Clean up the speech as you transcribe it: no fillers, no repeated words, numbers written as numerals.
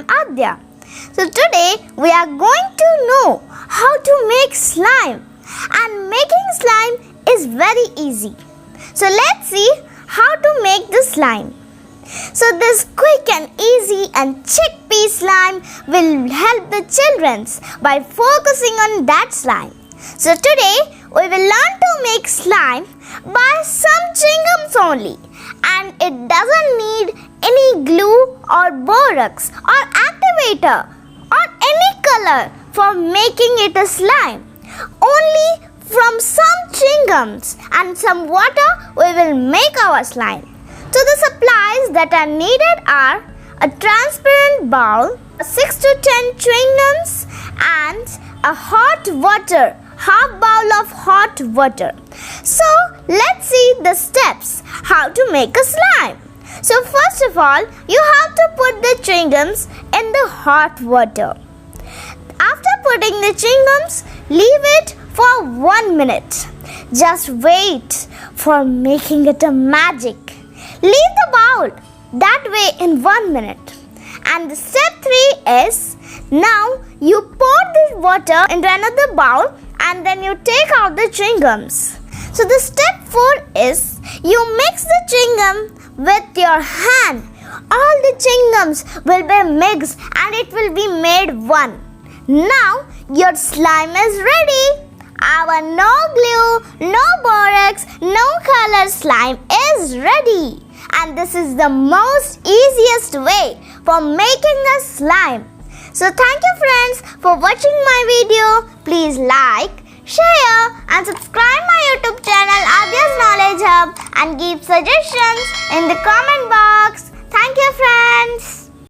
I'm Adya. So today we are going to know how to make slime, and making slime is very easy. So let's see how to make the slime. So this quick and easy and cheapy slime will help the children by focusing on that slime. So today we will learn to make slime by some chewing gums only, and it doesn't need any glue or borax or activator or any color for making it a slime. Only from some chewing gums and some water we will make our slime. So the supplies that are needed are a transparent bowl, 6 to 10 chewing gums, and a hot water, half bowl of hot water. So let's see the steps how to make a slime. So first of all, you have to put the chewing gums in the hot water. After putting the chewing gums, leave it for 1 minute. Just wait for making it a magic. Leave the bowl that way in 1 minute. And the step 3 is, now you pour the water into another bowl and then you take out the chewing gums. So the step 4 is, you mix the chewing gum with your hand. All the chewing gums will be mixed and it will be made one. Now your slime is ready. Our no glue, no borax, no color slime is ready. And this is the most easiest way for making a slime. So thank you friends for watching my video. Please like, share and subscribe my YouTube channel AADYA'S Knowledge Hub and give suggestions in the comment box. Thank you friends.